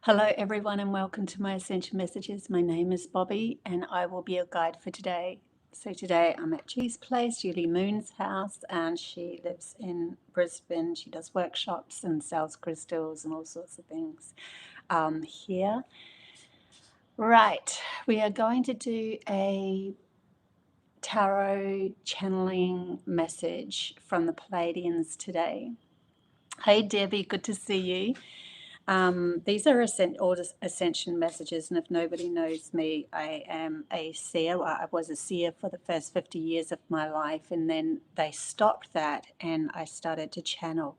Hello, everyone, and welcome to my Ascension Messages. My name is Bobbie, and I will be your guide for today. So, today I'm at Ju's place, Julie Moon's house, and she lives in Brisbane. She does workshops and sells crystals and all sorts of things here. Right, we are going to do a tarot channeling message from the Pleiadians today. Hey, Debbie, good to see you. These are all ascension messages, and if nobody knows me, I am a seer. I was a seer for the first 50 years of my life, and then they stopped that, and I started to channel,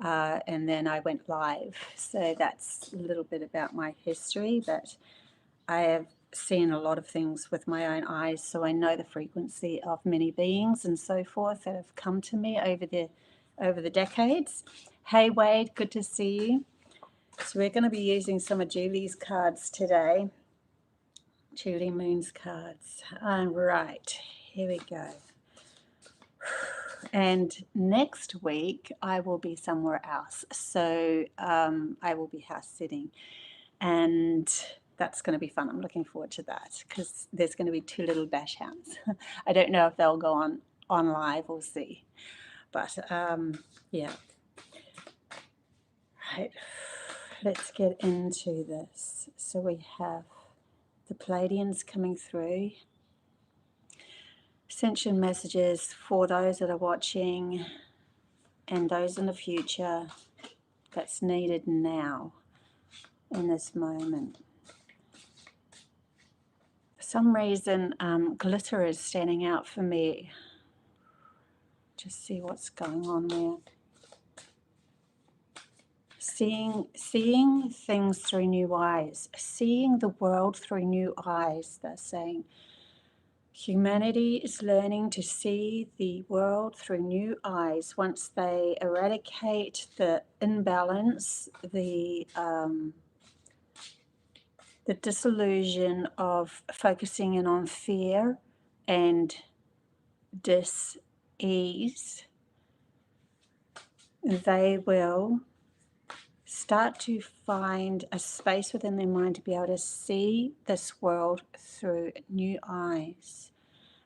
and then I went live. So that's a little bit about my history, but I have seen a lot of things with my own eyes, so I know the frequency of many beings and so forth that have come to me over the decades. Hey, Wade, good to see you. So we're going to be using some of Julie's cards today. Julie Moon's cards. Right, here we go. And next week, I will be somewhere else. So I will be house sitting. And that's going to be fun. I'm looking forward to that because there's going to be two little bash hounds. I don't know if they'll go on live. We'll see. But yeah. Right. Let's get into this. So we have the Pleiadians coming through. Ascension messages for those that are watching and those in the future that's needed now in this moment. For some reason, glitter is standing out for me. Just see what's going on there. Seeing things through new eyes, seeing the world through new eyes, they're saying. Humanity is learning to see the world through new eyes once they eradicate the imbalance, the disillusion of focusing in on fear and dis-ease. They will start to find a space within their mind to be able to see this world through new eyes.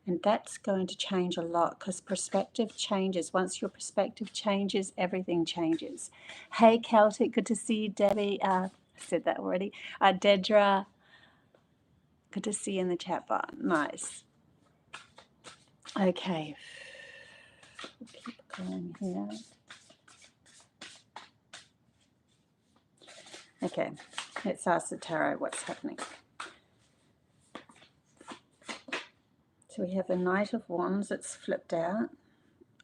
And that's going to change a lot because perspective changes. Once your perspective changes, everything changes. Hey, Celtic, good to see you. Debbie, I said that already. Dedra, good to see you in the chat bar. Nice. Okay. We'll keep going here. Okay, let's ask the tarot what's happening. So we have the Knight of Wands that's flipped out,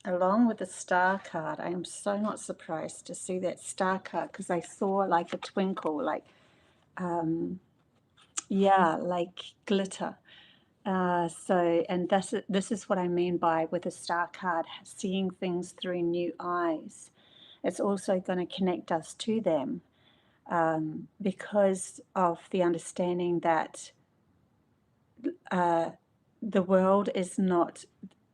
along with the Star card. I am so not surprised to see that Star card because I saw like a twinkle, like, yeah, like glitter. And this is what I mean by with the Star card, seeing things through new eyes. It's also going to connect us to them because of the understanding that the world is not,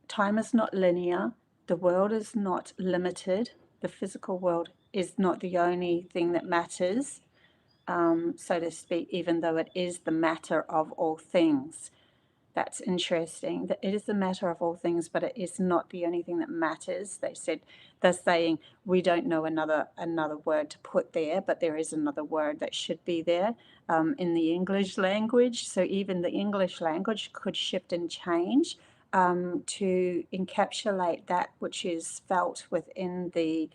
time is not linear, the world is not limited, the physical world is not the only thing that matters, so to speak, even though it is the matter of all things. That's interesting, that it is the matter of all things, but it is not the only thing that matters. They're saying we don't know another word to put there, but there is another word that should be there in the English language. So even the English language could shift and change to encapsulate that which is felt within the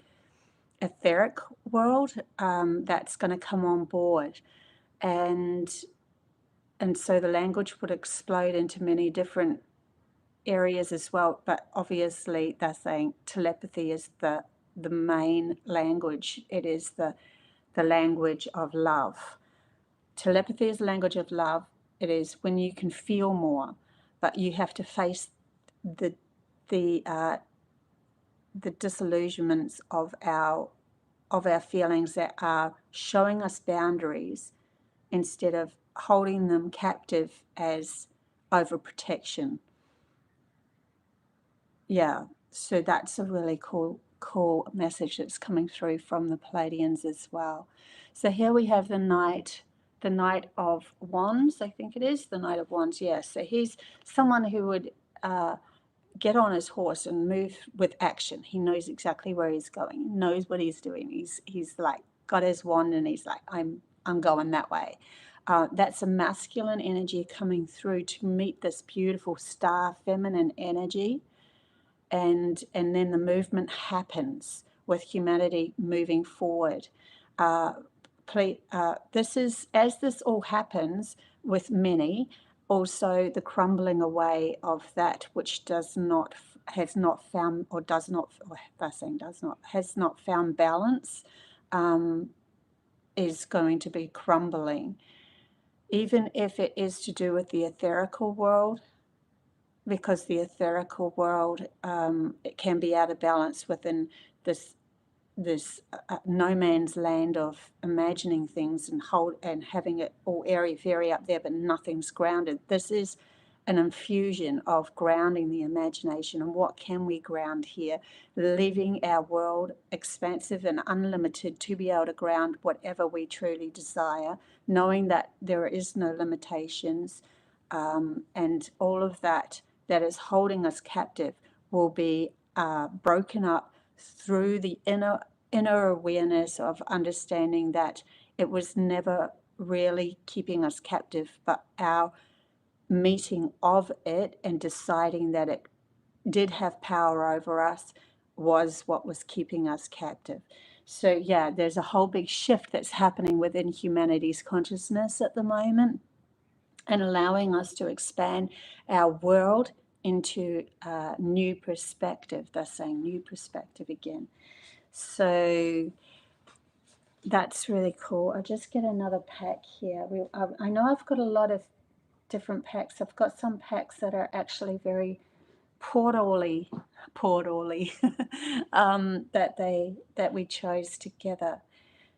etheric world that's going to come on board. And so the language would explode into many different areas as well. But obviously they're saying telepathy is the main language. It is the language of love. Telepathy is the language of love. It is when you can feel more, but you have to face the disillusionments of our feelings that are showing us boundaries instead of holding them captive as overprotection. Yeah, so that's a really cool cool message that's coming through from the Pleiadians as well. So here we have the Knight of Wands, I think it is, the Knight of Wands, yes. So he's someone who would get on his horse and move with action. He knows exactly where he's going. He knows what he's doing. He's like got his wand and he's like, I'm going that way. That's a masculine energy coming through to meet this beautiful star feminine energy, and then the movement happens with humanity moving forward. This is, as this all happens with many, also the crumbling away of that which has not found balance, is going to be crumbling, even if it is to do with the etherical world, because the etherical world, it can be out of balance within this no man's land of imagining things and having it all airy-fairy up there, but nothing's grounded. This is an infusion of grounding the imagination. And what can we ground here? Leaving our world expansive and unlimited to be able to ground whatever we truly desire, knowing that there is no limitations, and all of that is holding us captive will be broken up through the inner awareness of understanding that it was never really keeping us captive, but our meeting of it and deciding that it did have power over us was what was keeping us captive. So yeah, there's a whole big shift that's happening within humanity's consciousness at the moment, and allowing us to expand our world into a new perspective. They're saying new perspective again. So that's really cool. I'll just get another pack here. I know I've got a lot of different packs. I've got some packs that are actually very portally that we chose together.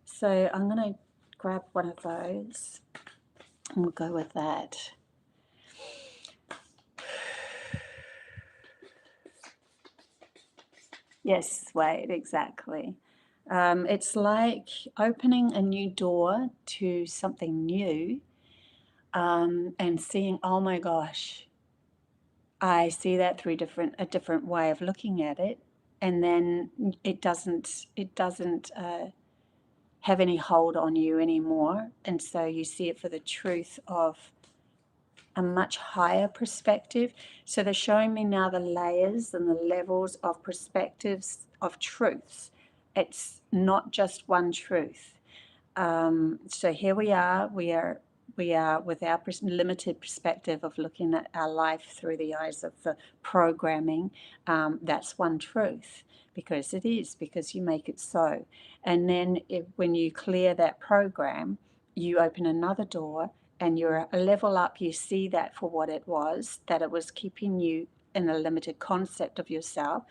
So I'm going to grab one of those and we'll go with that. Yes, wait, exactly. It's like opening a new door to something new, and seeing, oh my gosh, I see that through a different way of looking at it, and then it doesn't have any hold on you anymore, and so you see it for the truth of a much higher perspective. So they're showing me now the layers and the levels of perspectives of truths. It's not just one truth. So here we are with our limited perspective of looking at our life through the eyes of the programming. That's one truth, because it is, because you make it so. And then when you clear that program, you open another door and you're a level up. You see that for what it was, that it was keeping you in a limited concept of yourself.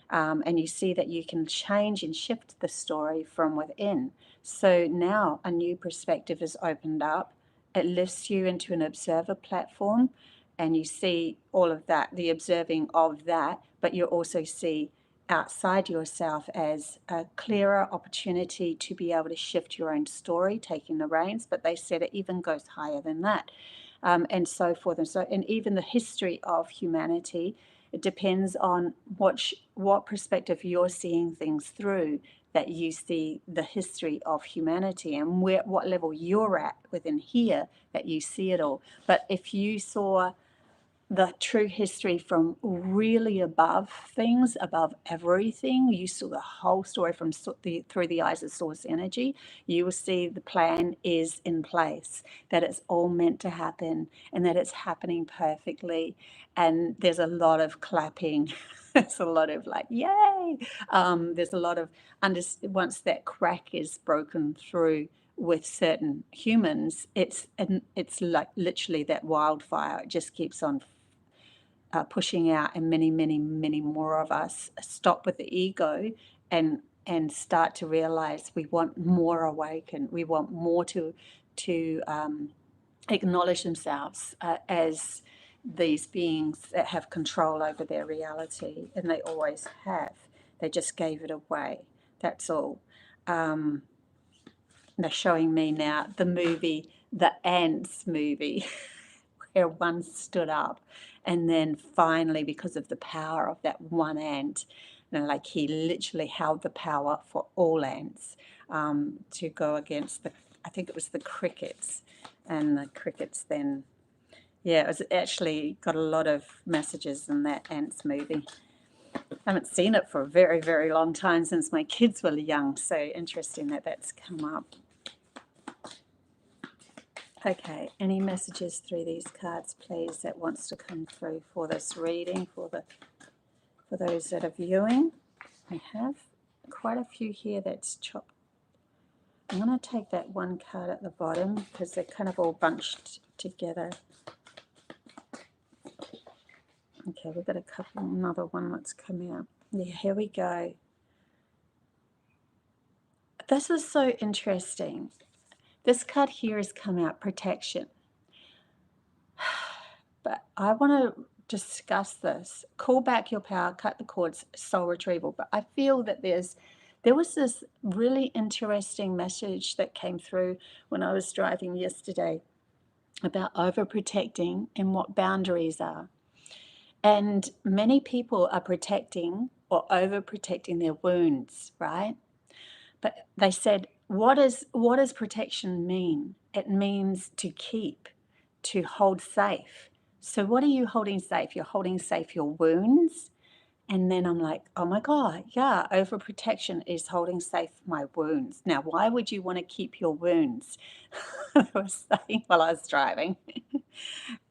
And you see that you can change and shift the story from within. So now a new perspective is opened up. It lifts you into an observer platform, and you see all of that, the observing of that, but you also see outside yourself as a clearer opportunity to be able to shift your own story, taking the reins. But they said it even goes higher than that, and so forth. And even the history of humanity, it depends on what perspective you're seeing things through, that you see the history of humanity, and what level you're at within here, that you see it all. But if you saw the true history from really above things, above everything, you saw the whole story from through the eyes of source energy, you will see the plan is in place, that it's all meant to happen, and that it's happening perfectly. And there's a lot of clapping. There's a lot of like, yay. There's a lot of, once that crack is broken through with certain humans, it's like literally that wildfire. It just keeps on pushing out, and many, many, many more of us stop with the ego and start to realize we want more awaken. We want more to acknowledge themselves as these beings that have control over their reality, and they always have. They just gave it away. That's all. They're showing me now the movie, the Ants movie, where one stood up, and then finally, because of the power of that one ant, like he literally held the power for all ants to go against I think it was the crickets, and the crickets then, yeah, it was actually got a lot of messages in that Ants movie. I haven't seen it for a very, very long time, since my kids were young, so interesting that that's come up. Okay, any messages through these cards, please, that wants to come through for this reading, for those that are viewing? I have quite a few here that's chopped. I'm going to take that one card at the bottom because they're kind of all bunched together. Okay, we've got another one that's come out. Yeah, here we go. This is so interesting. This card here has come out, protection. But I want to discuss this. Call back your power, cut the cords, soul retrieval. But I feel that there was this really interesting message that came through when I was driving yesterday about overprotecting and what boundaries are. And many people are protecting or overprotecting their wounds, right? But they said, what does protection mean? It means to keep, to hold safe. So what are you holding safe? You're holding safe your wounds. And then I'm like, oh my God, yeah, overprotection is holding safe my wounds. Now, why would you want to keep your wounds? I was saying while I was driving.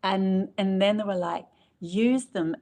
and then they were like, use the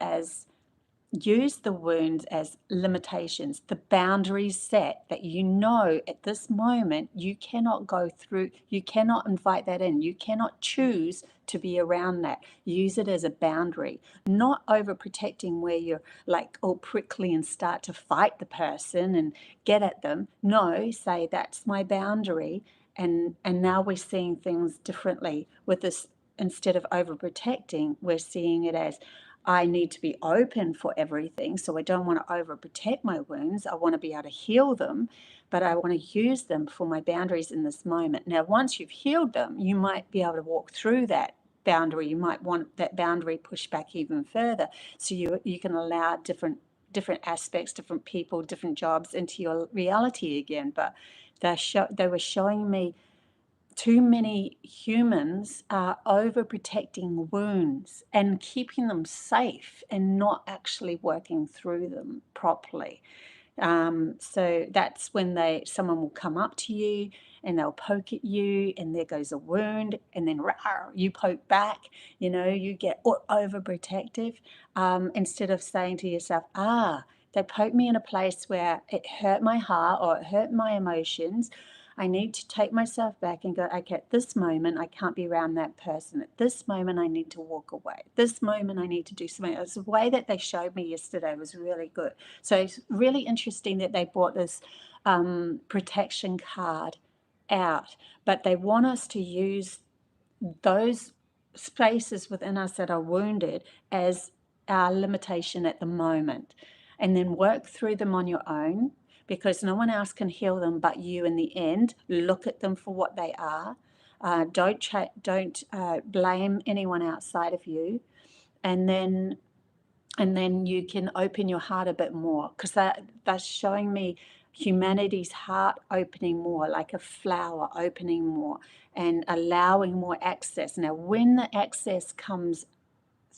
wounds as limitations, the boundaries set that you know at this moment you cannot go through, you cannot invite that in, you cannot choose to be around that. Use it as a boundary, not overprotecting where you're like all prickly and start to fight the person and get at them. No, say that's my boundary, and now we're seeing things differently with this. Instead of overprotecting, we're seeing it as, I need to be open for everything. So I don't want to overprotect my wounds. I want to be able to heal them, but I want to use them for my boundaries in this moment. Now, once you've healed them, you might be able to walk through that boundary. You might want that boundary pushed back even further. So you can allow different aspects, different people, different jobs into your reality again. But they were showing me too many humans are overprotecting wounds and keeping them safe and not actually working through them properly. So that's when someone will come up to you and they'll poke at you, and there goes a wound, and then you poke back. You get overprotective instead of saying to yourself, they poked me in a place where it hurt my heart or it hurt my emotions. I need to take myself back and go, okay, at this moment, I can't be around that person. At this moment, I need to walk away. At this moment, I need to do something else. The way that they showed me yesterday was really good. So it's really interesting that they brought this protection card out, but they want us to use those spaces within us that are wounded as our limitation at the moment, and then work through them on your own, because no one else can heal them but you in the end. Look at them for what they are. Don't blame anyone outside of you, and then you can open your heart a bit more, because that's showing me humanity's heart opening more, like a flower opening more and allowing more access. Now, when the access comes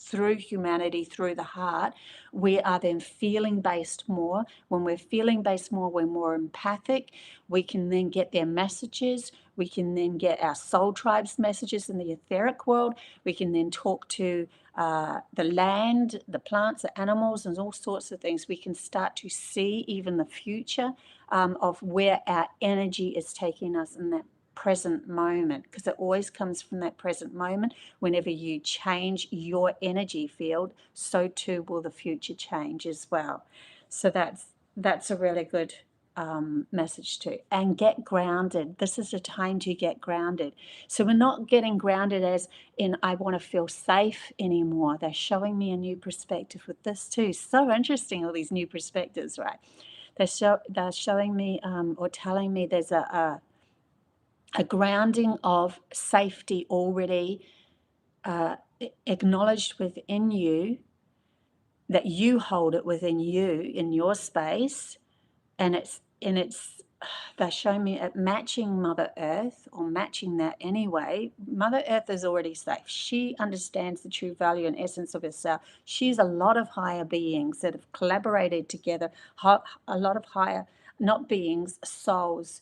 through humanity, through the heart, we are then feeling based more. When we're feeling based more, we're more empathic. We can then get their messages. We can then get our soul tribe's messages in the etheric world. We can then talk to the land, the plants, the animals, and all sorts of things. We can start to see even the future of where our energy is taking us in that present moment, because it always comes from that present moment. Whenever you change your energy field, so too will the future change as well. So that's a really good message too. And get grounded. This is a time to get grounded. So we're not getting grounded as in I want to feel safe anymore. They're showing me a new perspective with this too. So interesting, all these new perspectives, right? They're showing me or telling me there's a grounding of safety already acknowledged within you, that you hold it within you in your space, and it's they're showing me it matching Mother Earth, or matching that anyway. Mother Earth is already safe. She understands the true value and essence of herself. She's a lot of higher beings that have collaborated together, a lot of higher, not beings, souls,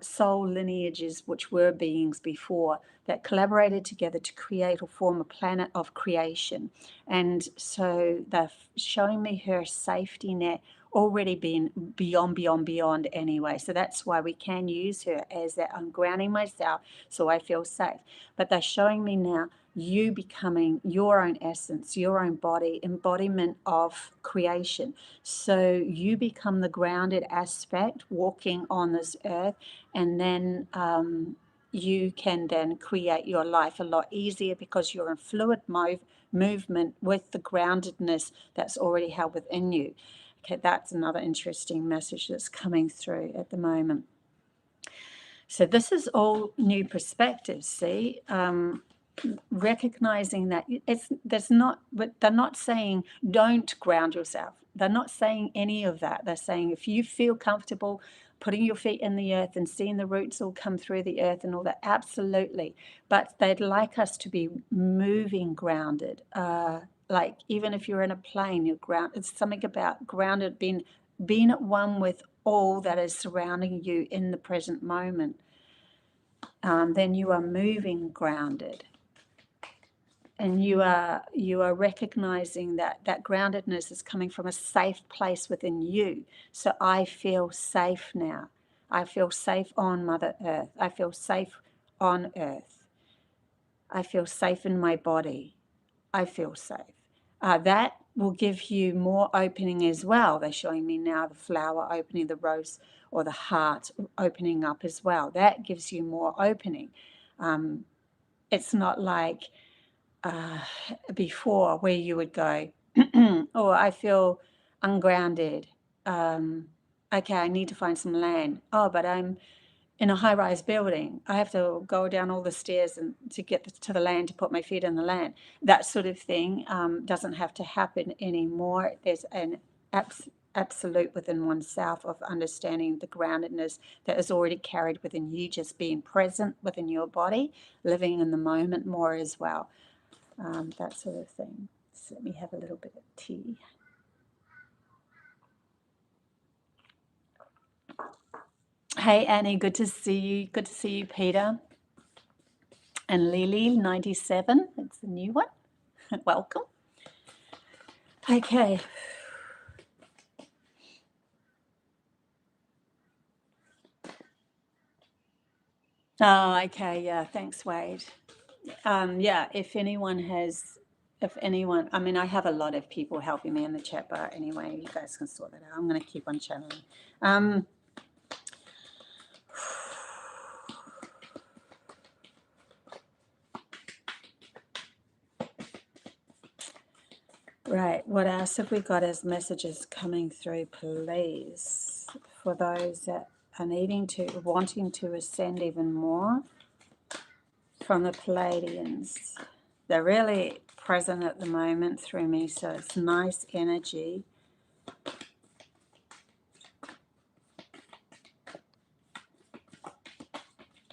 soul lineages, which were beings before, that collaborated together to create or form a planet of creation. And so they're showing me her safety net already being beyond anyway. So that's why we can use her as that. I'm grounding myself so I feel safe. But they're showing me now you becoming your own essence, your own body, embodiment of creation. So you become the grounded aspect walking on this earth, and then you can then create your life a lot easier, because you're in fluid movement with the groundedness that's already held within you. Okay, that's another interesting message that's coming through at the moment. So this is all new perspectives, see? Recognizing that but they're not saying don't ground yourself. They're not saying any of that. They're saying if you feel comfortable putting your feet in the earth and seeing the roots all come through the earth and all that, absolutely. But they'd like us to be moving grounded. Like even if you're in a plane, you're grounded. It's something about grounded, being at one with all that is surrounding you in the present moment. Then you are moving grounded. And you are recognizing that groundedness is coming from a safe place within you. So I feel safe now. I feel safe on Mother Earth. I feel safe on Earth. I feel safe in my body. I feel safe. That will give you more opening as well. They're showing me now the flower opening, the rose or the heart opening up as well. That gives you more opening. It's not like before, where you would go, oh, I feel ungrounded. Okay, I need to find some land. Oh, but I'm in a high-rise building. I have to go down all the stairs and to get to the land, to put my feet in the land. That sort of thing doesn't have to happen anymore. There's an absolute within oneself of understanding the groundedness that is already carried within you, just being present within your body, living in the moment more as well. That sort of thing. So let me have a little bit of tea. Hey Annie, good to see you. Good to see you, Peter. And Lily 97, it's the new one. Welcome. Okay. Oh, okay, yeah, thanks, Wade. Yeah, if anyone, I mean, I have a lot of people helping me in the chat bar anyway. You guys can sort that out. I'm going to keep on channeling. Right, what else have we got as messages coming through, please? For those that are wanting to ascend even more from the Pleiadians. They're really present at the moment through me, so it's nice energy.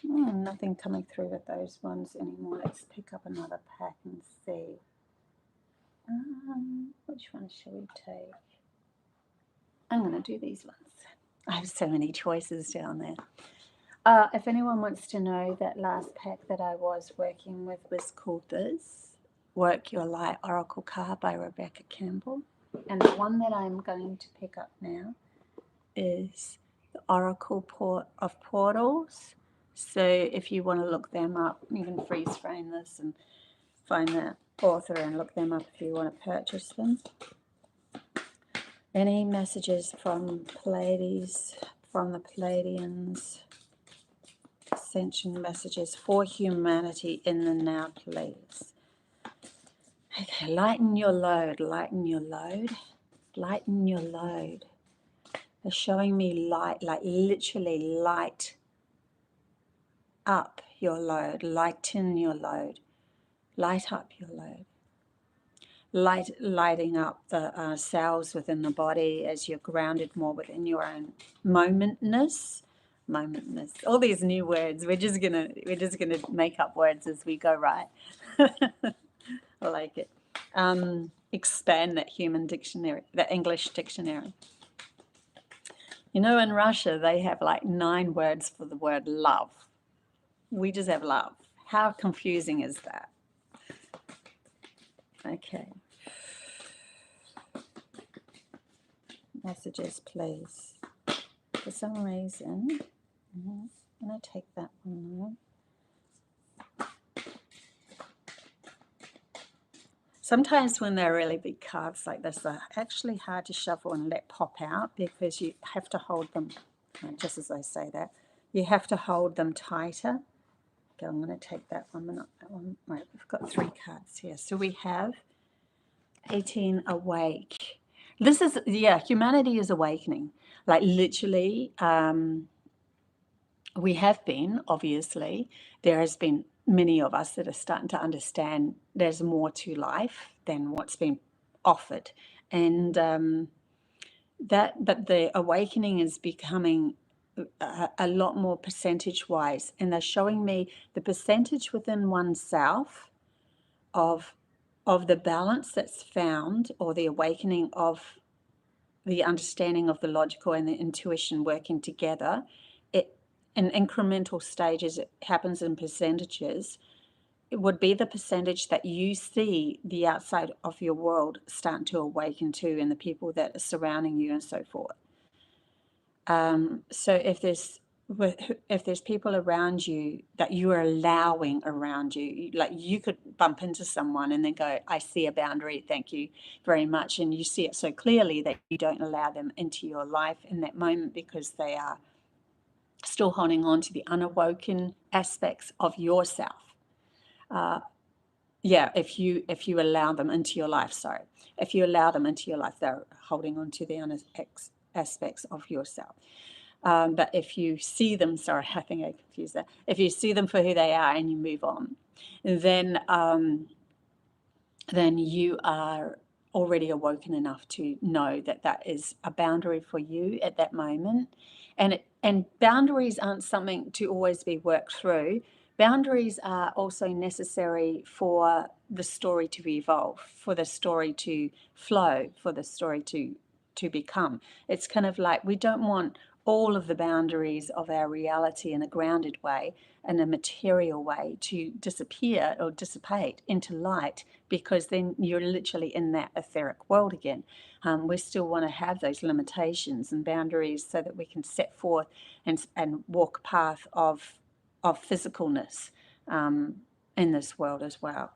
Nothing coming through with those ones anymore. Let's pick up another pack and see. Which one shall we take? I'm going to do these ones. I have so many choices down there. If anyone wants to know, that last pack that I was working with was called this, Work Your Light Oracle Card by Rebecca Campbell. And the one that I'm going to pick up now is the Oracle of Portals. So if you want to look them up, you can freeze frame this and find the author and look them up if you want to purchase them. Any messages from Pleiades, from the Pleiadians, ascension messages for humanity in the now, please. Okay, lighten your load, lighten your load, lighten your load. They're showing me light, like literally light up your load, lighten your load, light up your load. Lighting up the cells within the body as you're grounded more within your own momentness. All these new words. We're just gonna make up words as we go, right? I like it. Expand that human dictionary, that English dictionary. You know, in Russia they have like 9 words for the word love. We just have love. How confusing is that? Okay. Messages, please. For some reason, I'm going to take that one now. Sometimes when they're really big cards like this, they're actually hard to shuffle and let pop out because you have to hold them, just as I say that, you have to hold them tighter. Okay, I'm going to take that one, not that one. Right, we've got 3 cards here. So we have 18, awake. This is, yeah, humanity is awakening. Like literally, we have been, obviously, there has been many of us that are starting to understand there's more to life than what's been offered. And but the awakening is becoming a lot more percentage-wise. And they're showing me the percentage within oneself of the balance that's found, or the awakening of the understanding of the logical and the intuition working together. In incremental stages, it happens in percentages. It would be the percentage that you see the outside of your world starting to awaken to, and the people that are surrounding you and so forth. So if there's people around you that you are allowing around you, like you could bump into someone and then go, I see a boundary, thank you very much. And you see it so clearly that you don't allow them into your life in that moment because they are still holding on to the unawoken aspects of yourself. If you allow them into your life, if you allow them into your life, they're holding on to the aspects of yourself. But if you see them, I think I confused that. If you see them for who they are and you move on, then you are already awoken enough to know that that is a boundary for you at that moment. And boundaries aren't something to always be worked through. Boundaries are also necessary for the story to evolve, for the story to flow, for the story to become. It's kind of like we don't want all of the boundaries of our reality in a grounded way, in a material way, to disappear or dissipate into light, because then you're literally in that etheric world again. We still want to have those limitations and boundaries so that we can set forth and walk a path of physicalness in this world as well.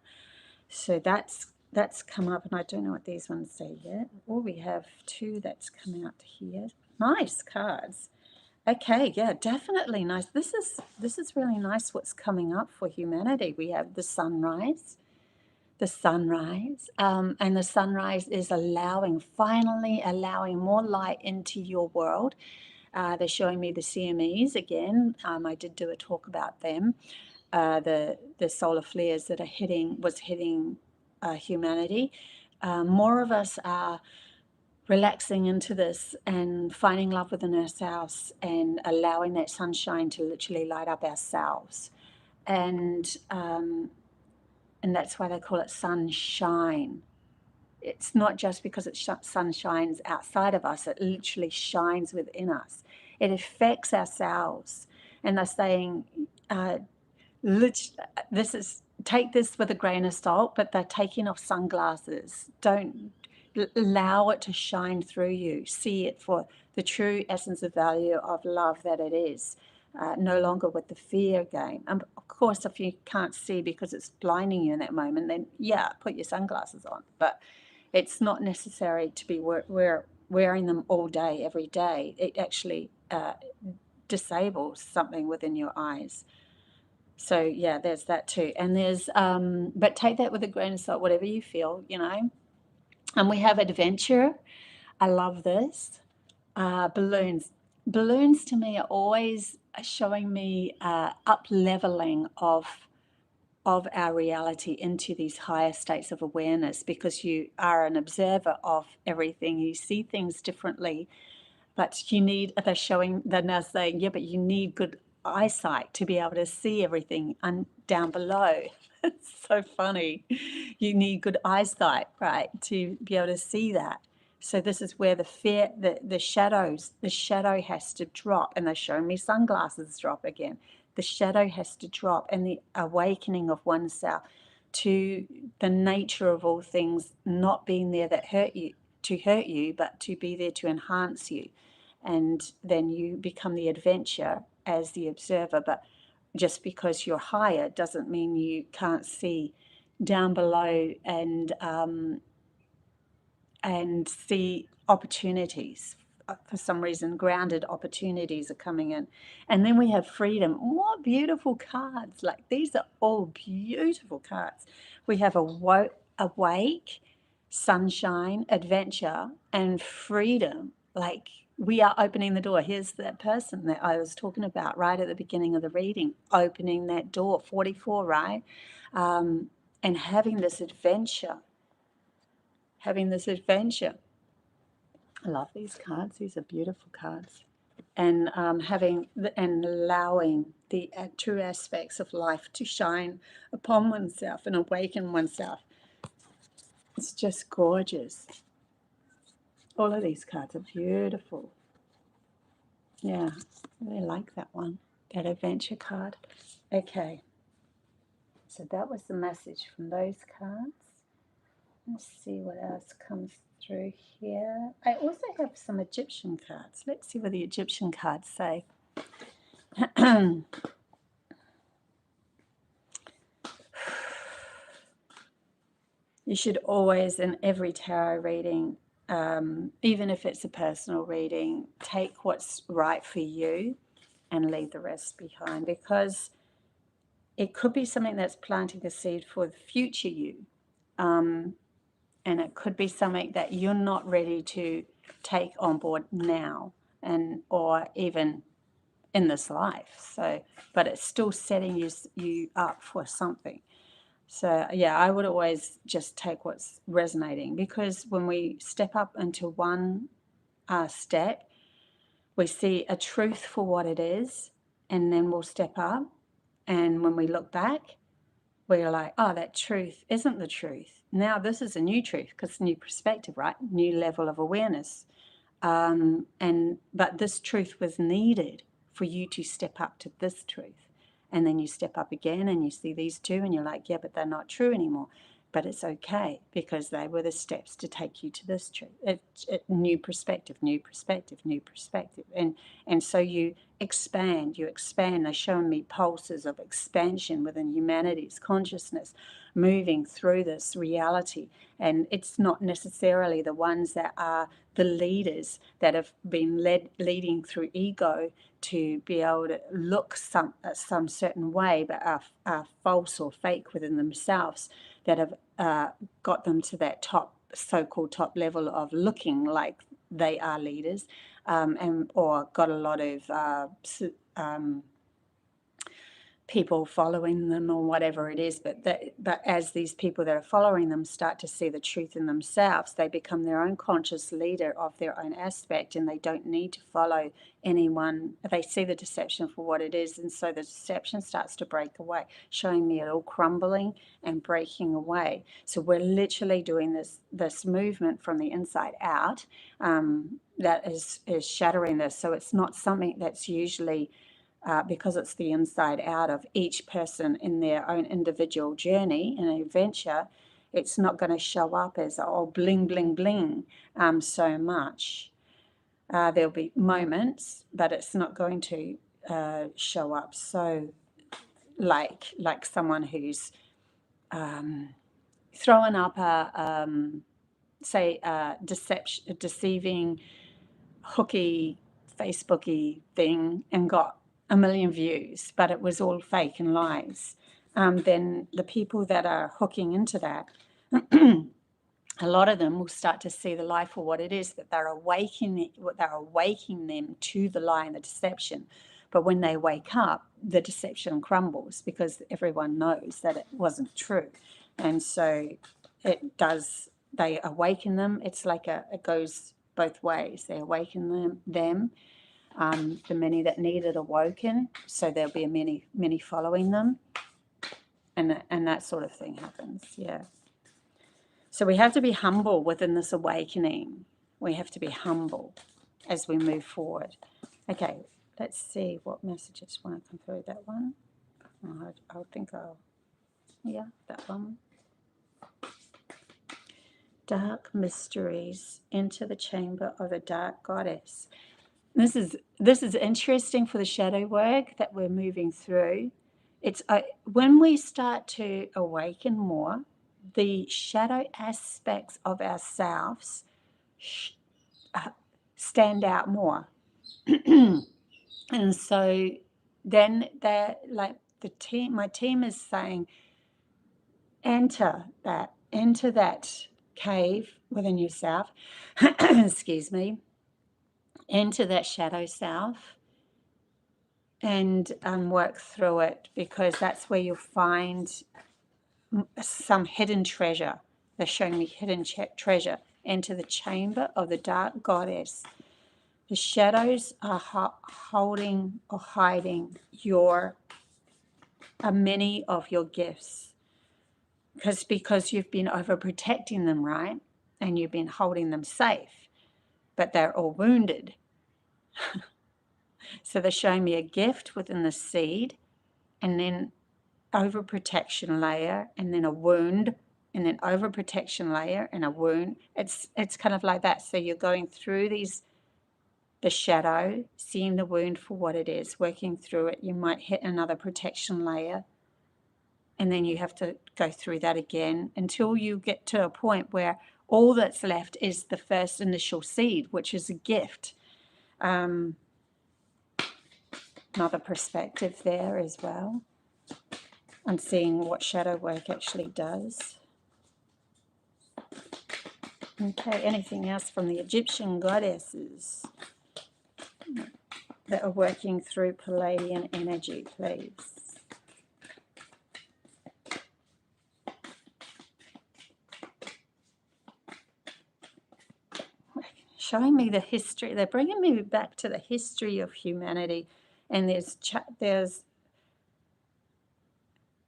So that's come up, and I don't know what these ones say yet. Or we have 2 that's come out here. Nice cards. Okay, yeah, definitely nice. This is really nice what's coming up for humanity. We have the sunrise. And the sunrise is finally allowing more light into your world. They're showing me the CMEs again. I did do a talk about them. The solar flares that was hitting humanity. More of us are relaxing into this and finding love within ourselves and allowing that sunshine to literally light up ourselves. And that's why they call it sunshine. It's not just because sun shines outside of us, it literally shines within us. It affects ourselves. And they're saying, take this with a grain of salt, but they're taking off sunglasses. Don't allow it to shine through you. See it for the true essence of value of love that it is. No longer with the fear game. And of course, if you can't see because it's blinding you in that moment, then put your sunglasses on. But it's not necessary to be wearing them all day, every day. It actually disables something within your eyes. So yeah, there's that too. And there's but take that with a grain of salt, whatever you feel, And we have adventure. I love this. Balloons. Balloons to me are always showing me up leveling of our reality into these higher states of awareness, because you are an observer of everything. You see things differently, but you need, they're now saying, yeah, but you need good eyesight to be able to see everything down below. It's so funny. You need good eyesight, right, to be able to see that. So this is where the shadow has to drop, and they're showing me sunglasses drop again. The shadow has to drop, and the awakening of oneself to the nature of all things not being there that hurt you, but to be there to enhance you. And then you become the adventure as the observer. But just because you're higher doesn't mean you can't see down below and see opportunities. For some reason, grounded opportunities are coming in. And then we have freedom. What beautiful cards. Like, these are all beautiful cards. We have awake, sunshine, adventure, and freedom. Like, we are opening the door. Here's that person that I was talking about right at the beginning of the reading, opening that door, 44, right? And having this adventure. I love these cards. These are beautiful cards. And and allowing the true aspects of life to shine upon oneself and awaken oneself. It's just gorgeous. All of these cards are beautiful. Yeah, I really like that one, that adventure card. Okay, so that was the message from those cards. Let's see what else comes through here. I also have some Egyptian cards. Let's see what the Egyptian cards say. You should always, in every tarot reading, even if it's a personal reading, take what's right for you and leave the rest behind, because it could be something that's planting a seed for the future you. And it could be something that you're not ready to take on board now, or even in this life. So, but it's still setting you up for something. So yeah, I would always just take what's resonating, because when we step up into one step, we see a truth for what it is, and then we'll step up, and when we look back, we're like, oh, that truth isn't the truth. Now this is a new truth, because it's a new perspective, right? New level of awareness. But this truth was needed for you to step up to this truth. And then you step up again and you see these two and you're like, yeah, but they're not true anymore. But it's okay, because they were the steps to take you to this truth. New perspective, new perspective, new perspective. And so you expand. They're showing me pulses of expansion within humanity's consciousness, moving through this reality. And it's not necessarily the ones that are the leaders that have been leading through ego to be able to look some certain way, but are false or fake within themselves, that have got them to that so-called top level of looking like they are leaders, or got a lot of people following them or whatever it is. But as these people that are following them start to see the truth in themselves, they become their own conscious leader of their own aspect, and they don't need to follow anyone. They see the deception for what it is, and so the deception starts to break away, showing me it all crumbling and breaking away. So we're literally doing this movement from the inside out, that is shattering this. So it's not something that's usually because it's the inside out of each person in their own individual journey and adventure. It's not going to show up as, oh, bling, bling, bling so much. There'll be moments, but it's not going to show up so like someone who's throwing up a, deceiving, hooky, Facebooky thing and got 1 million views, but it was all fake and lies. Then the people that are hooking into that a lot of them will start to see the lie for what it is, that they're awakening them to the lie and the deception. But when they wake up, the deception crumbles because everyone knows that it wasn't true. And so they awaken them. It's like it goes both ways. They awaken them, the many that need it awoken. So there'll be many following them. And that sort of thing happens, yeah. So we have to be humble within this awakening. We have to be humble as we move forward. Okay, let's see what messages want to come through. That one? Yeah, that one. Dark mysteries enter the chamber of the dark goddess. This is interesting for the shadow work that we're moving through. It's when we start to awaken more, the shadow aspects of ourselves stand out more. And so then my team is saying, enter that cave within yourself, excuse me, enter that shadow self and work through it, because that's where you'll find some hidden treasure. They're showing me hidden treasure. Enter the chamber of the dark goddess. The shadows are holding or hiding many of your gifts, because you've been overprotecting them, right? And you've been holding them safe, but they're all wounded. So they're showing me a gift within the seed, and then overprotection layer, and then a wound, and then overprotection layer and a wound. It's kind of like that. So you're going through the shadow, seeing the wound for what it is, working through it. You might hit another protection layer, and then you have to go through that again until you get to a point where all that's left is the first initial seed, which is a gift. Another perspective there as well. I'm seeing what shadow work actually does. Okay, anything else from the Egyptian goddesses that are working through Pleiadian energy, please? Showing me the history. They're bringing me back to the history of humanity, and there's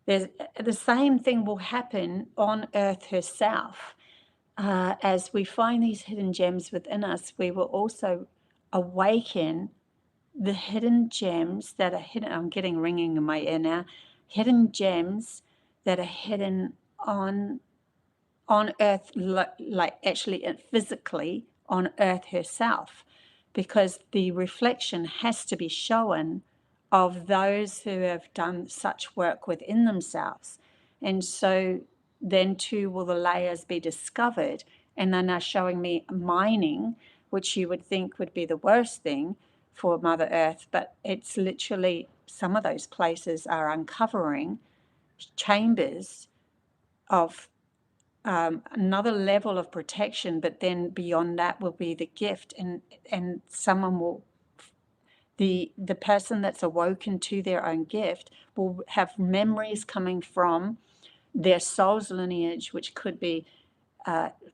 the same thing will happen on Earth herself. As we find these hidden gems within us, we will also awaken the hidden gems that are hidden. I'm getting ringing in my ear now. Hidden gems that are hidden on Earth, like actually physically on Earth herself, because the reflection has to be shown of those who have done such work within themselves. And so then too will the layers be discovered, and then are showing me mining, which you would think would be the worst thing for Mother Earth, but it's literally, some of those places are uncovering chambers of another level of protection, but then beyond that will be the gift, and someone will, the person that's awoken to their own gift will have memories coming from their soul's lineage, which could be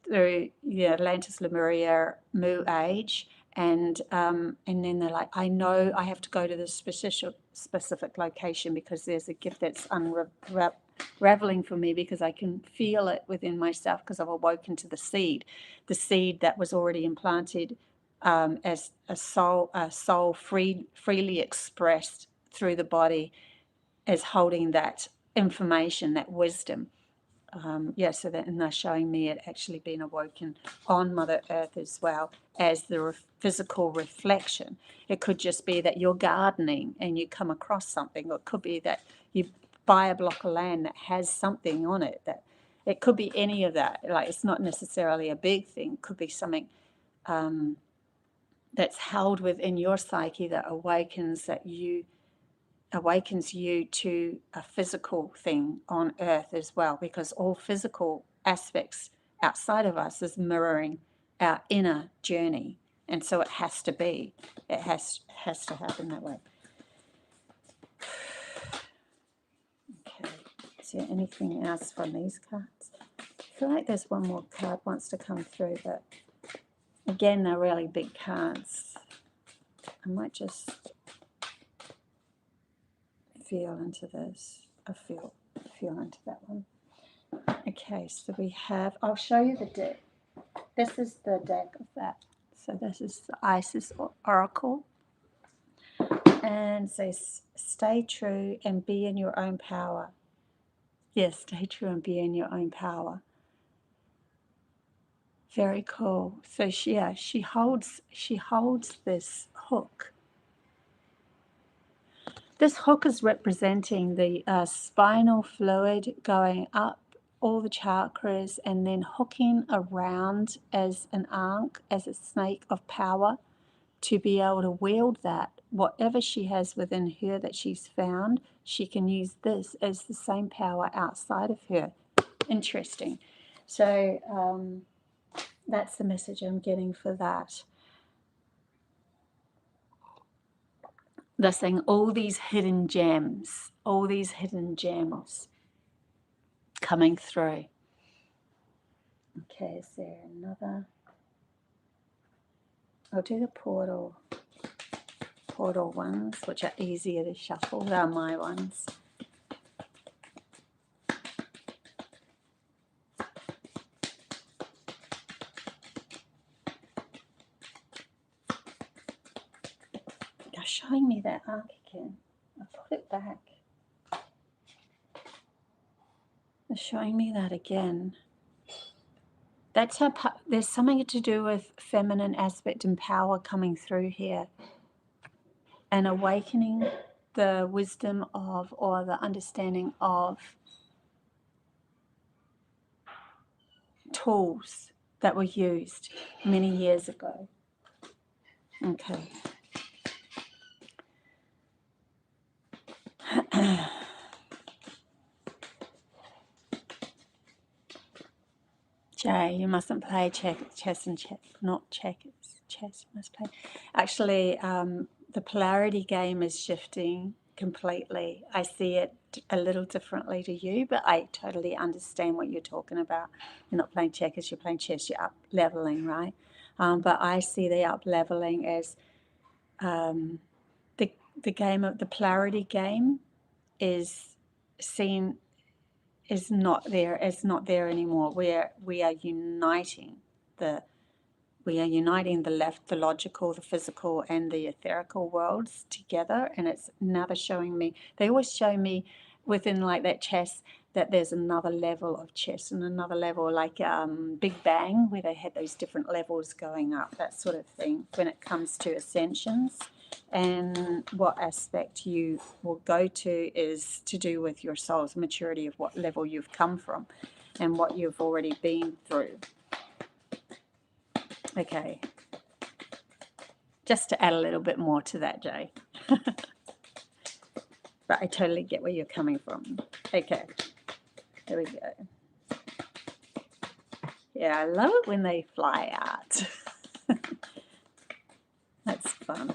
through Atlantis, Lemuria, Mu age, and then they're like, I know I have to go to this specific location because there's a gift that's unraveling for me, because I can feel it within myself, because I've awoken to the seed that was already implanted as a soul freely expressed through the body, as holding that information, that wisdom. So that, and they're showing me it actually being awoken on Mother Earth as well as the physical reflection. It could just be that you're gardening and you come across something, or it could be that you buy a block of land that has something on it. That it could be any of that. Like, it's not necessarily a big thing. It could be something that's held within your psyche that awakens you to a physical thing on Earth as well, because all physical aspects outside of us is mirroring our inner journey. And so it has to be. It has to happen that way. Okay. Is there anything else from these cards? I feel like there's one more card wants to come through, but again, they're really big cards. I might just feel into this. I feel into that one. Okay, so we have, I'll show you the deck. This is the deck of that. So this is the Isis Oracle. And it says, stay true and be in your own power. Yes, stay true and be in your own power. Very cool. So she holds this hook. This hook is representing the spinal fluid going up all the chakras and then hooking around as an arc, as a snake of power, to be able to wield that. Whatever she has within her that she's found, she can use this as the same power outside of her. Interesting. So that's the message I'm getting for that. They're saying all these hidden gems coming through. Okay, is there another? I'll do the portal ones, which are easier to shuffle. They're my ones. They're showing me that arc again. I put it back. They're showing me that again. That's how there's something to do with feminine aspect and power coming through here, and awakening the wisdom of, or the understanding of, tools that were used many years ago. Okay. Jay, you mustn't play chess and not checkers. Chess, you must play. Actually, the polarity game is shifting completely. I see it a little differently to you, but I totally understand what you're talking about. You're not playing checkers, you're playing chess, you're up leveling, right? But I see the up leveling as the game of the polarity game is seen is not there. It's not there anymore. We are uniting the left, the logical, the physical, and the etherical worlds together. And it's now they're showing me. They always show me within like that chess that there's another level of chess and another level, like Big Bang, where they had those different levels going up, that sort of thing. When it comes to ascensions. And what aspect you will go to is to do with your soul's maturity of what level you've come from and what you've already been through. Okay. Just to add a little bit more to that, Jay. But I totally get where you're coming from. Okay. There we go. Yeah, I love it when they fly out. That's fun.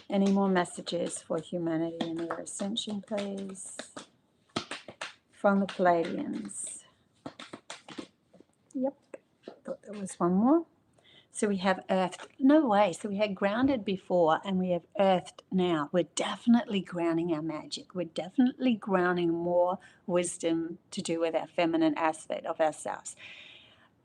Any more messages for humanity and their ascension, please? From the Pleiadians. Yep. Thought there was one more. So we have earthed. No way. So we had grounded before and we have earthed now. We're definitely grounding our magic. We're definitely grounding more wisdom to do with our feminine aspect of ourselves.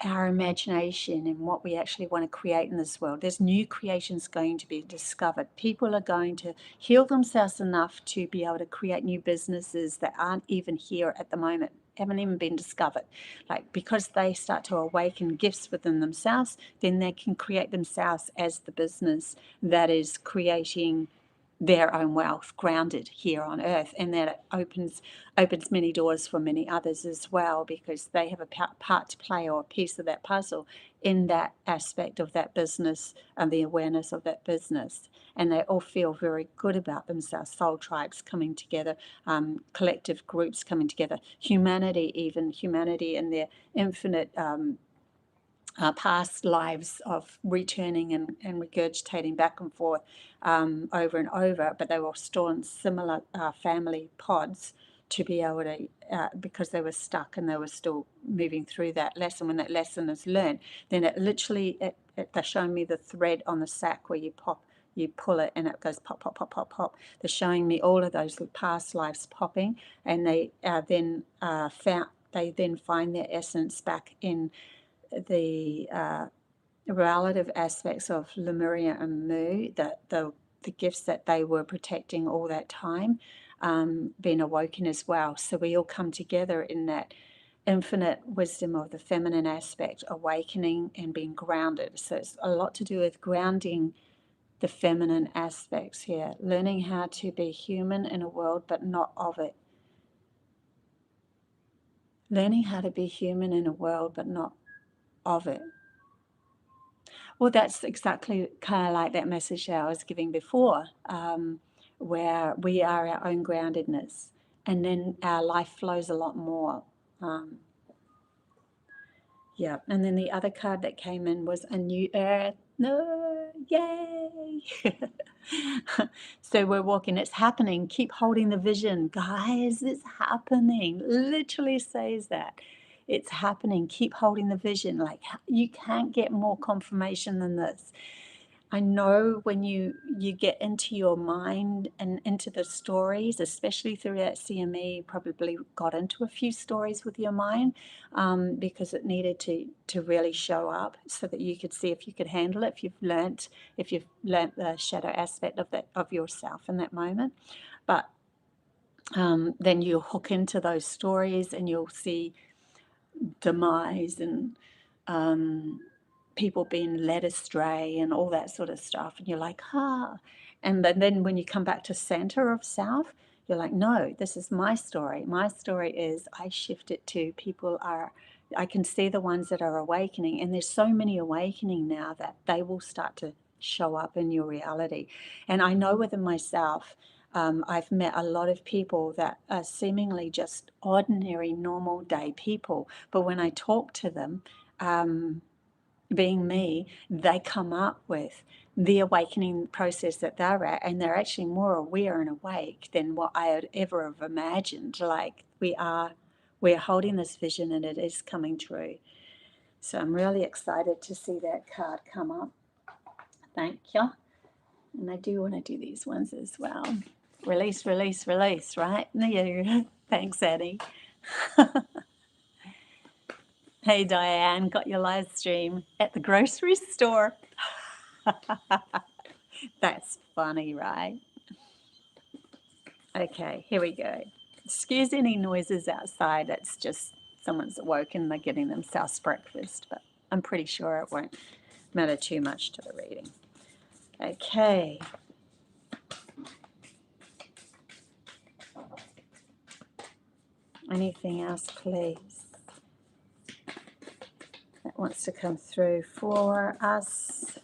Our imagination and what we actually want to create in this world. There's new creations going to be discovered. People are going to heal themselves enough to be able to create new businesses that aren't even here at the moment, haven't even been discovered. Like, because they start to awaken gifts within themselves, then they can create themselves as the business that is creating their own wealth grounded here on earth, and that opens many doors for many others as well, because they have a part to play or a piece of that puzzle in that aspect of that business and the awareness of that business. And they all feel very good about themselves. Soul tribes coming together, collective groups coming together, humanity, even humanity in their infinite past lives of returning and regurgitating back and forth over and over, but they were still in similar family pods to be able to, because they were stuck and they were still moving through that lesson. When that lesson is learned, then it literally, they're showing me the thread on the sack where you pull it and it goes pop, pop, pop, pop, pop. They're showing me all of those past lives popping, and they then find their essence back in the relative aspects of Lemuria and Mu, the gifts that they were protecting all that time, being awoken as well. So we all come together in that infinite wisdom of the feminine aspect, awakening and being grounded. So it's a lot to do with grounding the feminine aspects here, learning how to be human in a world but not of it. Learning how to be human in a world but not of it. Well, that's exactly kind of like that message that I was giving before, where we are our own groundedness, and then our life flows a lot more. Yeah, and then the other card that came in was a new earth. No, yay! So we're walking, it's happening. Keep holding the vision. Guys, it's happening. Literally says that. It's happening. Keep holding the vision. Like, you can't get more confirmation than this. I know when you get into your mind and into the stories, especially through that CME, you probably got into a few stories with your mind because it needed to really show up so that you could see if you could handle it, if you've learnt the shadow aspect of yourself in that moment. But then you'll hook into those stories and you'll see demise and people being led astray and all that sort of stuff, and you're like, and then when you come back to center of self, you're like, no, this is my story. My story is I shift it to I can see the ones that are awakening, and there's so many awakening now that they will start to show up in your reality. And I know within myself, I've met a lot of people that are seemingly just ordinary, normal day people, but when I talk to them, being me, they come up with the awakening process that they're at, and they're actually more aware and awake than what I had ever have imagined. Like we're holding this vision and it is coming true. So I'm really excited to see that card come up. Thank you. And I do want to do these ones as well. Release, release, release, right? Yeah. Thanks, Annie. Hey, Diane, got your live stream at the grocery store. That's funny, right? Okay, here we go. Excuse any noises outside. It's just someone's awoken, they're getting themselves breakfast, but I'm pretty sure it won't matter too much to the reading. Okay. Anything else, please, that wants to come through for us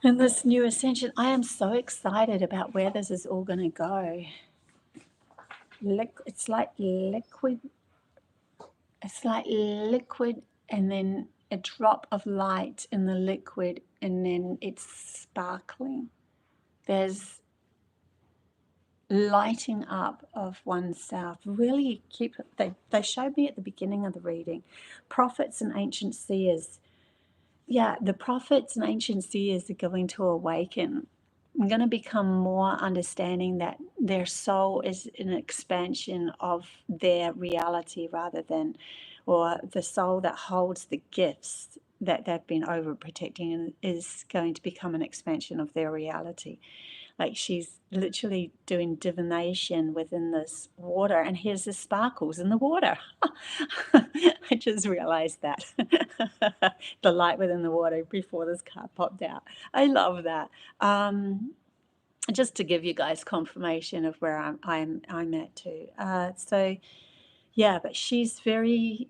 in this new ascension? I am so excited about where this is all going to go. It's like liquid. It's like liquid, and then a drop of light in the liquid, and then it's sparkling. There's lighting up of oneself. Really they showed me at the beginning of the reading, prophets and ancient seers. Yeah, the prophets and ancient seers are going to awaken. I'm going to become more understanding that their soul is an expansion of their reality or the soul that holds the gifts that they've been overprotecting is going to become an expansion of their reality. Like she's literally doing divination within this water, and here's the sparkles in the water. I just realized that. The light within the water before this card popped out. I love that. Just to give you guys confirmation of where I'm at too. So yeah, but she's very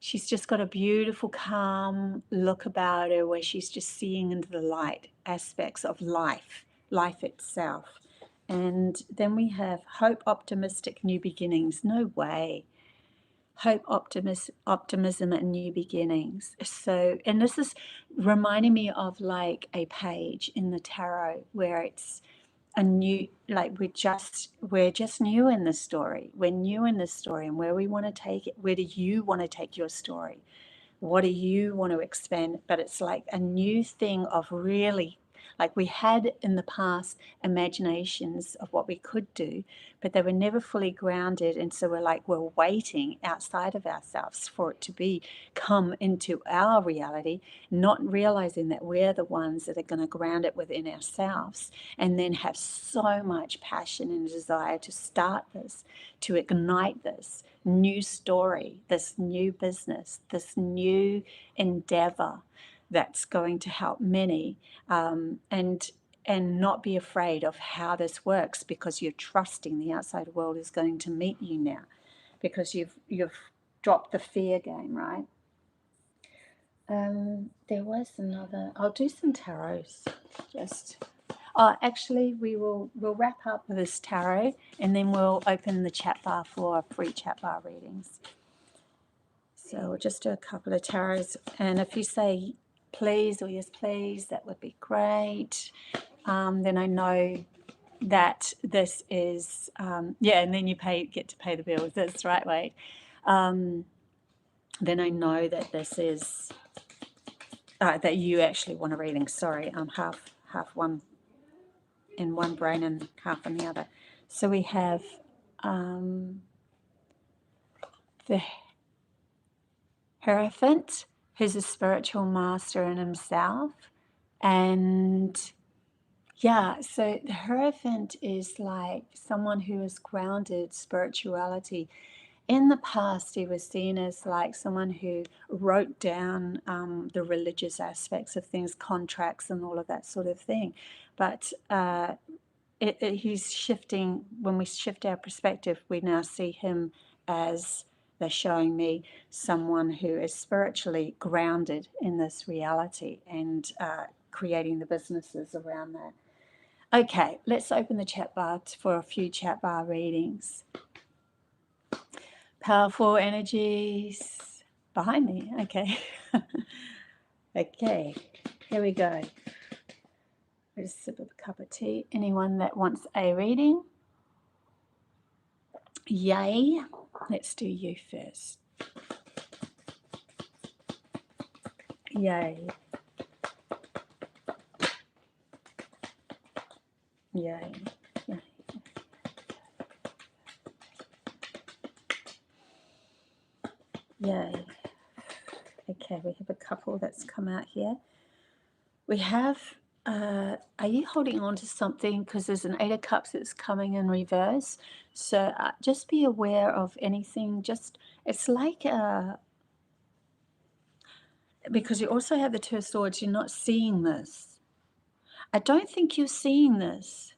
she's just got a beautiful, calm look about her where she's just seeing into the light aspects of life, life itself. And then we have hope, optimistic, new beginnings. No way. Hope, optimism, and new beginnings. So, and this is reminding me of like a page in the tarot where it's a new, like we're just new in this story. We're new in this story, and where we want to take it. Where do you want to take your story? What do you want to expand? But it's like a new thing of really, like we had in the past imaginations of what we could do, but they were never fully grounded. And so we're waiting outside of ourselves for it to come into our reality, not realizing that we're the ones that are going to ground it within ourselves, and then have so much passion and desire to start this, to ignite this new story, this new business, this new endeavor that's going to help many, and not be afraid of how this works, because you're trusting the outside world is going to meet you now, because you've dropped the fear game, right? There was another. I'll do some tarots. Actually, we'll wrap up with this tarot, and then we'll open the chat bar for free chat bar readings. So we'll just do a couple of tarots, and if you say please or yes please, that would be great. Then I know that this is and then you get to pay the bills. That's right, Wade. Then I know that this is that you actually want a reading. Sorry, I'm half one in one brain and half in the other. So we have the Hierophant, who's a spiritual master in himself. And so the Hierophant is like someone who is grounded spirituality. In the past, he was seen as like someone who wrote down the religious aspects of things, contracts and all of that sort of thing. But he's shifting. When we shift our perspective, we now see him as, they're showing me, someone who is spiritually grounded in this reality and creating the businesses around that. Okay, let's open the chat bar for a few chat bar readings. Powerful energies behind me. Okay. Okay, here we go. Just sip of a cup of tea. Anyone that wants a reading? Yay. Let's do you first. Yay. Yay. Yay. Yay. Okay, we have a couple that's come out here. We have, are you holding on to something? Because there's an 8 of Cups that's coming in reverse. So just be aware of anything. It's like because you also have the 2 of Swords, you're not seeing this. I don't think you're seeing this.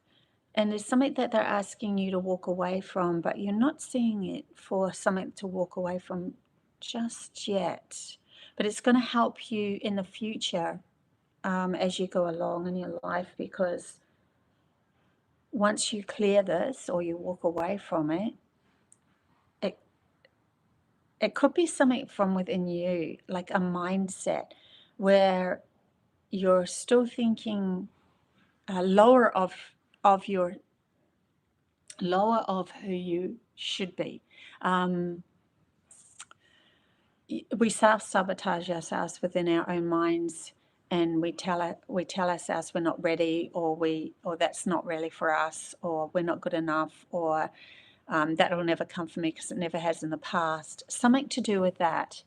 And there's something that they're asking you to walk away from, but you're not seeing it for something to walk away from just yet. But it's going to help you in the future as you go along in your life, because once you clear this or you walk away from it, it could be something from within you, like a mindset where you're still thinking lower of who you should be. We self-sabotage ourselves within our own minds, and we tell ourselves we're not ready, or that's not really for us, or we're not good enough, or that'll never come for me because it never has in the past. Something to do with that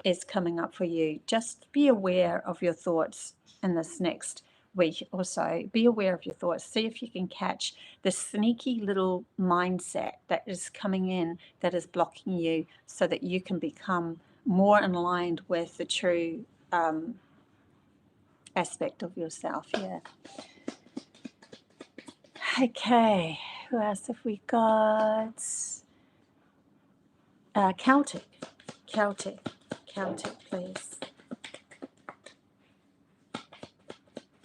is coming up for you. Just be aware of your thoughts in this next week or so. Be aware of your thoughts. See if you can catch the sneaky little mindset that is coming in that is blocking you, so that you can become more aligned with the true aspect of yourself. Yeah. Okay, who else have we got? Celtic. Celtic, please.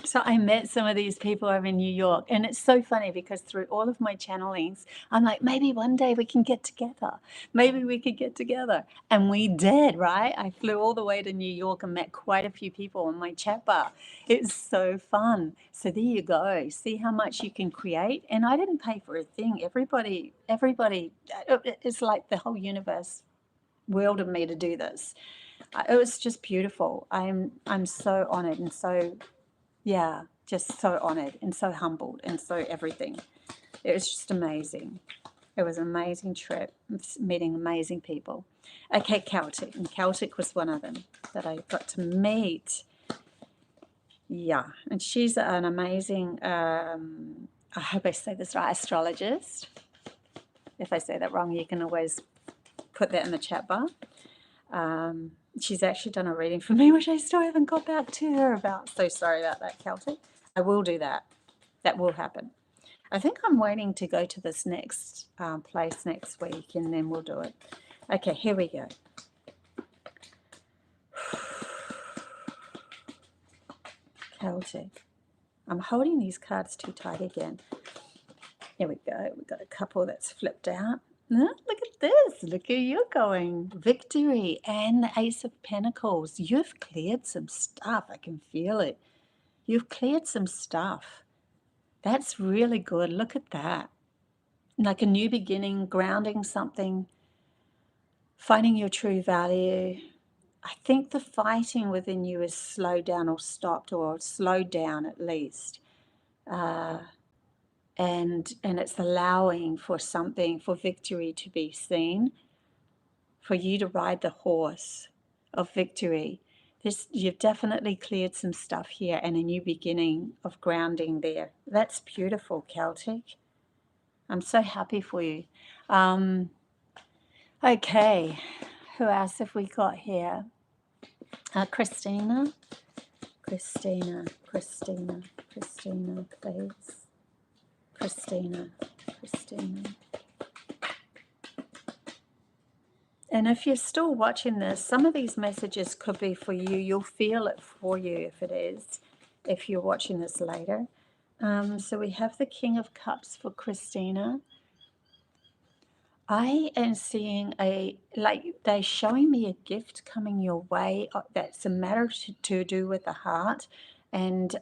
So I met some of these people over in New York, and it's so funny because through all of my channelings, I'm like, maybe one day we can get together. Maybe we could get together. And we did, right? I flew all the way to New York and met quite a few people on my Chatbar. It's so fun. So there you go. See how much you can create. And I didn't pay for a thing. Everybody, it's like the whole universe willed me to do this. It was just beautiful. I'm so honored and so, yeah, just so honored and so humbled and so everything. It was just amazing. It was an amazing trip, meeting amazing people. Okay, Celtic, and Celtic was one of them that I got to meet. Yeah, and she's an amazing, I hope I say this right, astrologist. If I say that wrong, you can always put that in the chat bar. She's actually done a reading for me, which I still haven't got back to her about. So sorry about that, Celtic. I will do that. That will happen. I think I'm waiting to go to this next place next week, and then we'll do it. Okay, here we go. Celtic. I'm holding these cards too tight again. Here we go. We've got a couple that's flipped out. Look at this. Look where you're going. Victory and the Ace of Pentacles. You've cleared some stuff. I can feel it. You've cleared some stuff. That's really good. Look at that. Like a new beginning, grounding something, finding your true value. I think the fighting within you is slowed down or stopped, or slowed down at least. And it's allowing for something, for victory to be seen, for you to ride the horse of victory. You've definitely cleared some stuff here, and a new beginning of grounding there. That's beautiful, Celtic. I'm so happy for you. Okay, who else have we got here? Christina, please. Christina. And if you're still watching this, some of these messages could be for you. You'll feel it for you if it is, if you're watching this later. So we have the King of Cups for Christina. I am seeing they're showing me a gift coming your way that's a matter to do with the heart. And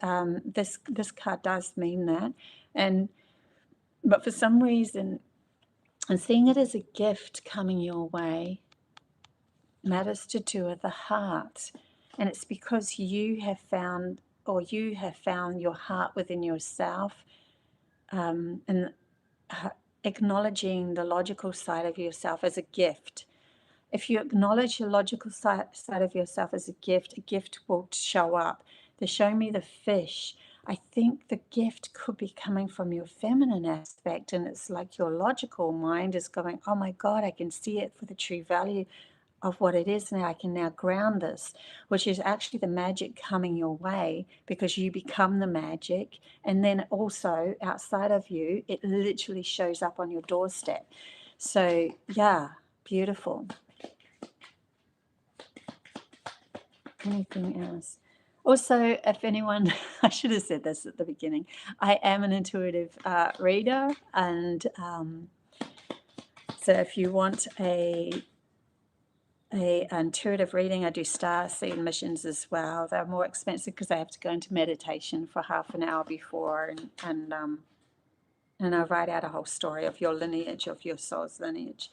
this card does mean that. But for some reason, I'm seeing it as a gift coming your way. Matters to do with the heart. And it's because you have found your heart within yourself, and acknowledging the logical side of yourself as a gift. If you acknowledge your logical side of yourself as a gift will show up. They're showing me the fish. I think the gift could be coming from your feminine aspect, and it's like your logical mind is going, oh my God, I can see it for the true value of what it is now. I can now ground this, which is actually the magic coming your way, because you become the magic. And then also outside of you, it literally shows up on your doorstep. So yeah, beautiful. Anything else? Also, if anyone, I should have said this at the beginning, I am an intuitive reader. And so if you want an intuitive reading, I do Starseed missions as well. They're more expensive because I have to go into meditation for half an hour before, and I write out a whole story of your lineage, of your soul's lineage,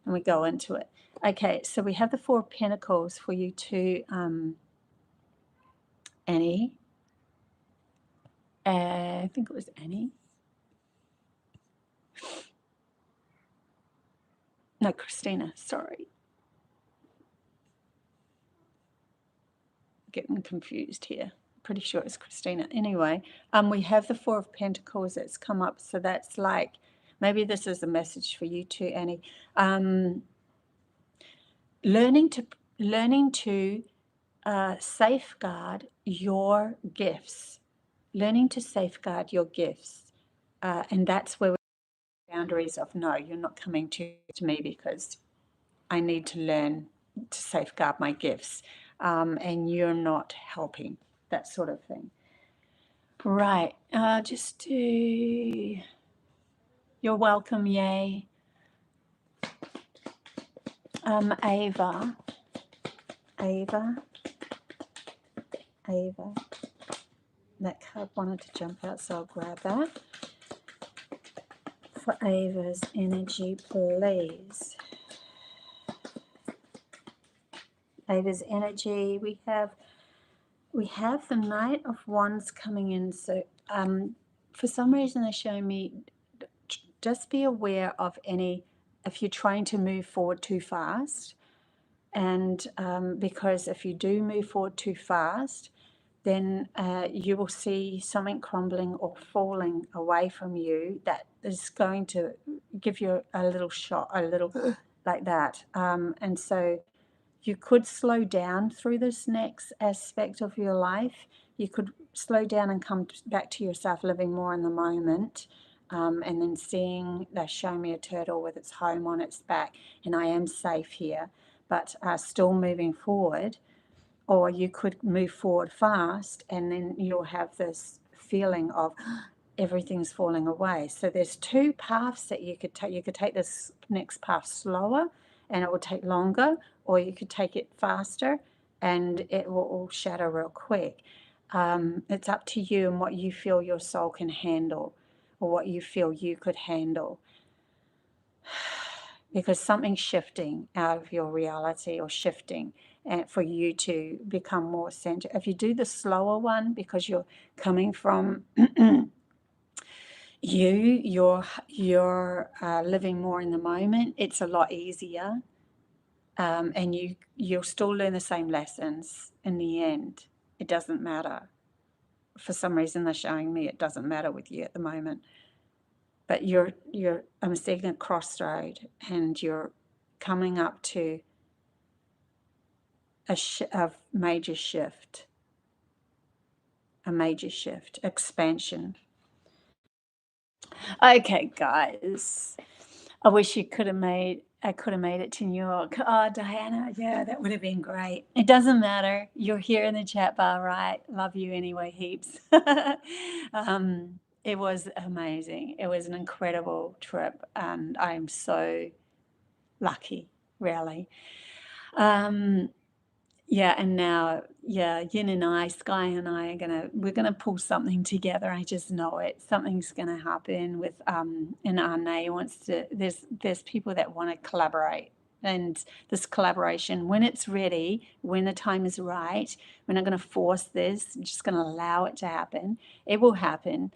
and we go into it. Okay, so we have the Four of Pentacles for you too, Annie. I think it was Annie. No, Christina, sorry. Getting confused here. Pretty sure it's Christina. Anyway, we have the Four of Pentacles that's come up. So that's like, maybe this is a message for you too, Annie. Learning to safeguard your gifts. Learning to safeguard your gifts. And that's where we have boundaries of, no, you're not coming to me because I need to learn to safeguard my gifts, and you're not helping, that sort of thing. Right, just do, you're welcome, yay. Ava, that card wanted to jump out, so I'll grab that. For Ava's energy, please. Ava's energy, we have the Knight of Wands coming in. So for some reason they're showing me, just be aware of if you're trying to move forward too fast. And because if you do move forward too fast, then you will see something crumbling or falling away from you that is going to give you a little shot, a little like that. And so you could slow down through this next aspect of your life. You could slow down and come back to yourself, living more in the moment. And then seeing, they're showing me a turtle with its home on its back, and I am safe here, but still moving forward. Or you could move forward fast, and then you'll have this feeling of everything's falling away. So there's two paths that you could take. You could take this next path slower, and it will take longer, or you could take it faster, and it will all shatter real quick. It's up to you and what you feel your soul can handle, or what you feel you could handle. Because something's shifting out of your reality, or shifting, and for you to become more centered. If you do the slower one, because you're coming from you're living more in the moment, it's a lot easier, and you'll still learn the same lessons in the end. It doesn't matter. For some reason they're showing me it doesn't matter with you at the moment. But I'm seeing a crossroad, and you're coming up to a major shift, expansion. Okay, guys, I wish I could have made it to New York. Oh, Diana, yeah, that would have been great. It doesn't matter. You're here in the chat bar, right? Love you anyway, heaps. It was amazing. It was an incredible trip, and I'm so lucky, really. Yeah, and now, Yin and I, Sky and I we're gonna pull something together. I just know it. Something's gonna happen with and Arne wants to. There's people that want to collaborate, and this collaboration, when it's ready, when the time is right, we're not gonna force this. We're just gonna allow it to happen. It will happen.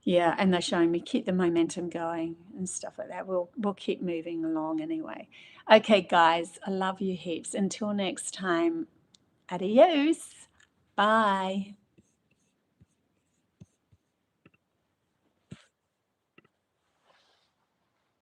Yeah, and they're showing me keep the momentum going and stuff like that. We'll keep moving along anyway. Okay, guys, I love you heaps. Until next time, adios. Bye.